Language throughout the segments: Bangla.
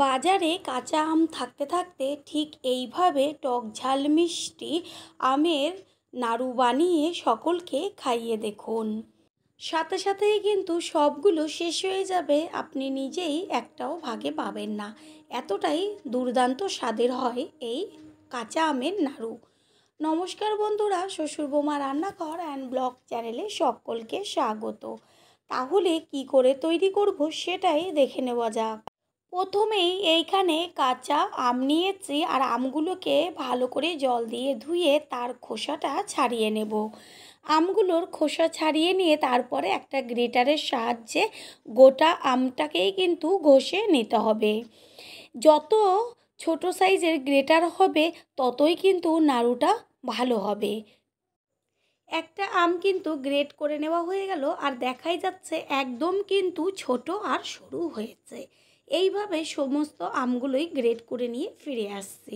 বাজারে কাঁচা আম থাকতে থাকতে ঠিক এইভাবে টক ঝাল মিষ্টি আমের নাড়ু বানিয়ে সকলকে খাইয়ে দেখুন। সাথে সাথেই কিন্তু সবগুলো শেষ হয়ে যাবে, আপনি নিজেই একটাও ভাগে পাবেন না। এতটাই দুর্দান্ত স্বাদের হয় এই কাঁচা আমের নাড়ু। নমস্কার বন্ধুরা, শ্বশুর বৌমা রান্নাঘর অ্যান্ড ব্লগ চ্যানেলে সকলকে স্বাগত। তাহলে কি করে তৈরি করব সেটাই দেখে নেওয়া যাক। প্রথমেই এইখানে কাঁচা আম নিয়েছি আর আমগুলোকে ভালো করে জল দিয়ে ধুয়ে তার খোসাটা ছাড়িয়ে নেব। আমগুলোর খোসা ছাড়িয়ে নিয়ে তারপরে একটা গ্রেটারের সাহায্যে গোটা আমটাকেই কিন্তু ঘষে নিতে হবে। যত ছোট সাইজের গ্রেটার হবে ততই কিন্তু নাড়ুটা ভালো হবে। একটা আম কিন্তু গ্রেট করে নেওয়া হয়ে গেল আর দেখাই যাচ্ছে একদম কিন্তু ছোট আর সরু হয়েছে। এইভাবে সমস্ত আমগুলোই গ্রেট করে নিয়ে ফিরে আসছি।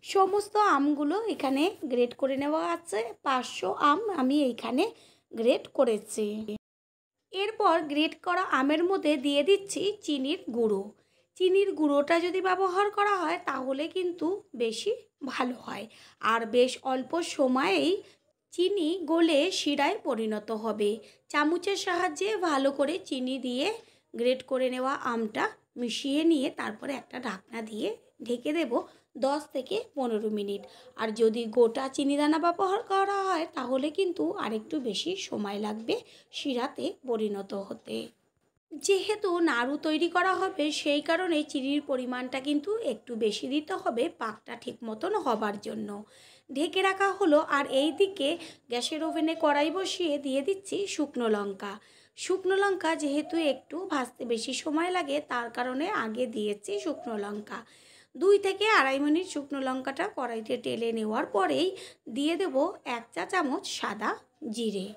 সমস্ত আমগুলো এখানে গ্রেট করে নেওয়া আছে। 500 আম আমি এইখানে গ্রেট করেছি। এরপর গ্রেট করা আমের মধ্যে দিয়ে দিচ্ছি চিনির গুঁড়ো। চিনির গুঁড়োটা যদি ব্যবহার করা হয় তাহলে কিন্তু বেশি ভালো হয় আর বেশ অল্প সময়েই চিনি গলে শিরায় পরিণত হবে। চামচের সাহায্যে ভালো করে চিনি দিয়ে গ্রেট করে নেওয়া আমটা মিশিয়ে নিয়ে তারপরে একটা ঢাকনা দিয়ে ঢেকে দেব 10 থেকে 15 মিনিট। আর যদি গোটা চিনিদানা ব্যবহার করা হয় তাহলে কিন্তু আরেকটু বেশি সময় লাগবে শিরাতে পরিণত হতে। যেহেতু নাড়ু তৈরি করা হবে সেই কারণে চিনির পরিমাণটা কিন্তু একটু বেশি দিতে হবে পাকটা ঠিক মতন হবার জন্য। ঢেকে রাখা হলো আর এই দিকে গ্যাসের ওভেনে কড়াই বসিয়ে দিয়ে দিচ্ছি শুকনো লঙ্কা। শুকনো লঙ্কা যেহেতু একটু ভাজতে বেশি সময় লাগে তার কারণে আগে দিয়েছি শুকনো লঙ্কা। 2 থেকে আড়াই মিনিট শুকনো লঙ্কাটা কড়াইতে টেলে নেওয়ার পরেই দিয়ে দেব 1 চা চামচ সাদা জিরে,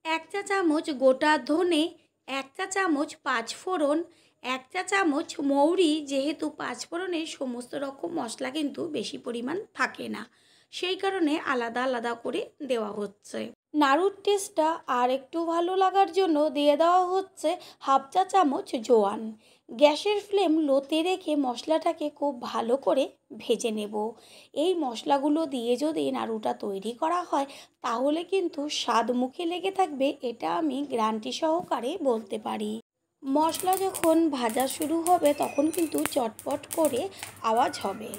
1 চা চামচ গোটা ধনে, 1 চা চামচ 5 ফোড়ন, 1 চা চামচ মৌরি। যেহেতু 5 ফোড়নে সমস্ত রকম মশলা কিন্তু বেশি পরিমাণ থাকে না সেই কারণে আলাদা আলাদা করে দেওয়া হচ্ছে। নাড়ুর টেস্টটা আর একটু ভালো লাগার জন্য দিয়ে দেওয়া হচ্ছে 1/2 চা চামচ জোয়ান। গ্যাসের ফ্লেম লোতে রেখে মশলাটাকে খুব ভালো করে ভেজে নেব। এই মশলাগুলো দিয়ে যদি নাড়ুটা তৈরি করা হয় তাহলে কিন্তু স্বাদ মুখে লেগে থাকবে, এটা আমি গ্যারান্টি সহকারে বলতে পারি। মশলা যখন ভাজা শুরু হবে তখন কিন্তু চটপট করে আওয়াজ হবে।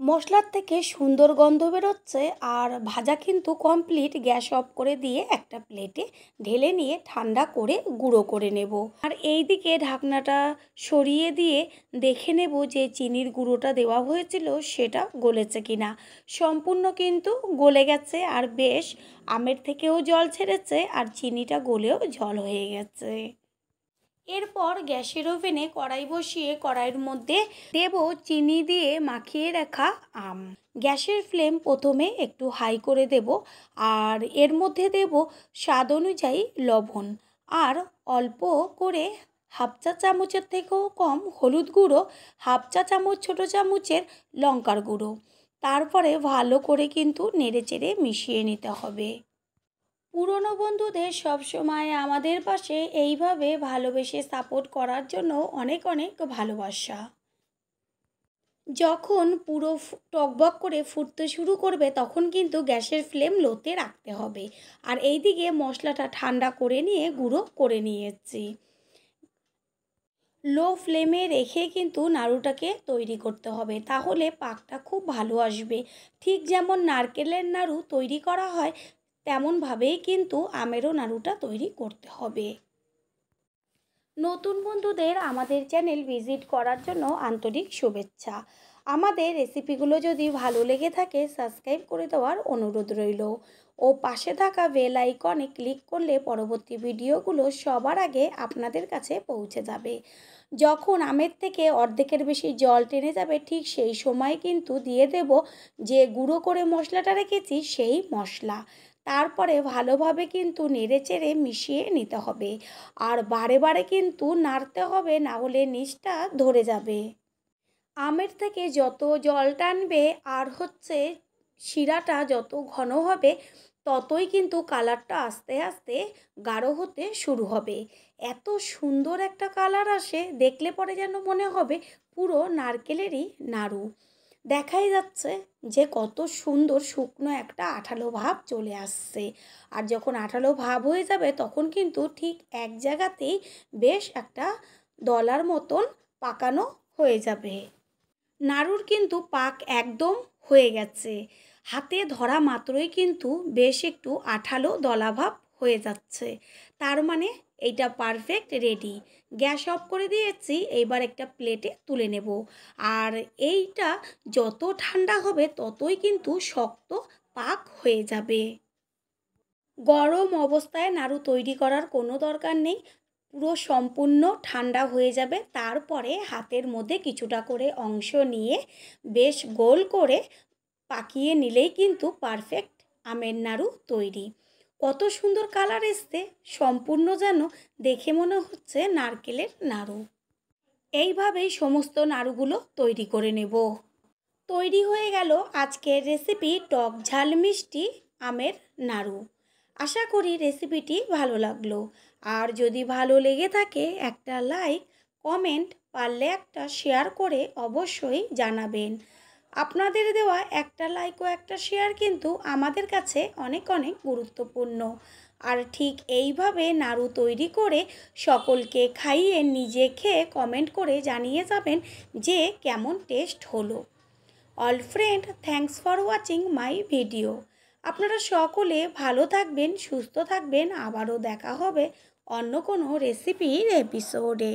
মশলার থেকে সুন্দর গন্ধ বেরোচ্ছে আর ভাজা কিন্তু কমপ্লিট। গ্যাস অফ করে দিয়ে একটা প্লেটে ঢেলে নিয়ে ঠান্ডা করে গুঁড়ো করে নেব। আর এই দিকে ঢাকনাটা সরিয়ে দিয়ে দেখে নেব যে চিনির গুঁড়োটা দেওয়া হয়েছিল সেটা গলেছে কিনা। সম্পূর্ণ কিন্তু গলে গেছে আর বেশ আমের থেকেও জল ছেড়েছে আর চিনিটা গলেও জল হয়ে গেছে। এরপর গ্যাসের ওভেনে কড়াই বসিয়ে কড়াইয়ের মধ্যে দেব চিনি দিয়ে মাখিয়ে রাখা আম। গ্যাসের ফ্লেম প্রথমে একটু হাই করে দেব আর এর মধ্যে দেব স্বাদ অনুযায়ী লবণ আর অল্প করে 1/2 চা চামচের থেকেও কম হলুদ গুঁড়ো, 1/2 চা চামচ ছোটো চামচের লঙ্কার গুঁড়ো। তারপরে ভালো করে কিন্তু নেড়েচেড়ে মিশিয়ে নিতে হবে। পুরনো বন্ধুদের সবসময় আমাদের পাশে এইভাবে ভালোবেসে সাপোর্ট করার জন্য অনেক অনেক ভালোবাসা। যখন পুরো টকবক করে ফুটতে শুরু করবে তখন কিন্তু গ্যাসের ফ্লেম লোতে রাখতে হবে। আর এই দিকে মশলাটা ঠান্ডা করে নিয়ে গুঁড়ো করে নিয়েছি। লো ফ্লেমে রেখে কিন্তু নাড়ুটাকে তৈরি করতে হবে, তাহলে পাকটা খুব ভালো আসবে। ঠিক যেমন নারকেলের নাড়ু তৈরি করা হয় তেমনভাবেই কিন্তু আমেরও নাড়ুটা তৈরি করতে হবে। নতুন বন্ধুদের আমাদের চ্যানেল ভিজিট করার জন্য আন্তরিক শুভেচ্ছা। আমাদের রেসিপিগুলো যদি ভালো লেগে থাকে সাবস্ক্রাইব করে দেওয়ার অনুরোধ রইল ও পাশে থাকা বেল আইকনে ক্লিক করলে পরবর্তী ভিডিওগুলো সবার আগে আপনাদের কাছে পৌঁছে যাবে। যখন আমের থেকে অর্ধেকের বেশি জল টেনে যাবে ঠিক সেই সময় কিন্তু দিয়ে দেব যে গুঁড়ো করে মশলাটা রেখেছি সেই মশলা। তারপরে ভালোভাবে কিন্তু নেড়েচেড়ে মিশিয়ে নিতে হবে আর বারে বারে কিন্তু নাড়তে হবে, না হলে নিচটা ধরে যাবে। আমের থেকে যত জল টানবে আর শিরাটা যত ঘন হবে ততই কিন্তু কালারটা আস্তে আস্তে গাঢ় হতে শুরু হবে। এত সুন্দর একটা কালার আসে, দেখলে পরে যেন মনে হবে পুরো নারকেলেরই নাড়ু। দেখাই যাচ্ছে যে কত সুন্দর শুকনো একটা আঠালো ভাব চলে আসছে। আর যখন আঠালো ভাব হয়ে যাবে তখন কিন্তু ঠিক এক জায়গাতেই বেশ একটা দলার মতন পাকানো হয়ে যাবে। নাড়ুর কিন্তু পাক একদম হয়ে গেছে। হাতে ধরা মাত্রই কিন্তু বেশ একটু আঠালো দলাভাব হয়ে যাচ্ছে। তার মানে এইটা পারফেক্ট রেডি। গ্যাস অফ করে দিয়েছি, এইবার একটা প্লেটে তুলে নেব। আর এইটা যত ঠান্ডা হবে ততই কিন্তু শক্ত পাক হয়ে যাবে। গরম অবস্থায় নাড়ু তৈরি করার কোনো দরকার নেই, পুরো সম্পূর্ণ ঠান্ডা হয়ে যাবে। তারপরে হাতের মধ্যে কিছুটা করে অংশ নিয়ে বেশ গোল করে পাকিয়ে নিলেই কিন্তু পারফেক্ট আমের নাড়ু তৈরি। কত সুন্দর কালার এসছে, সম্পূর্ণ যেন দেখে মনে হচ্ছে নারকেলের নাড়ু। এইভাবেই সমস্ত নাড়ুগুলো তৈরি করে নেব। তৈরি হয়ে গেল আজকের রেসিপি টক ঝাল মিষ্টি আমের নাড়ু। আশা করি রেসিপিটি ভালো লাগলো। আর যদি ভালো লেগে থাকে একটা লাইক, কমেন্ট, পারলে একটা শেয়ার করে অবশ্যই জানাবেন। আপনাদের দেওয়া একটা লাইক ও একটা শেয়ার কিন্তু আমাদের কাছে অনেক অনেক গুরুত্বপূর্ণ। আর ঠিক এইভাবে নাড়ু তৈরি করে সকলকে খাইয়ে নিজে খেয়ে কমেন্ট করে জানিয়ে যাবেন যে কেমন টেস্ট হলো। All friend, thanks for watching my video. আপনারা সকলে ভালো থাকবেন, সুস্থ থাকবেন। আবারও দেখা হবে অন্য কোনো রেসিপির এপিসোডে।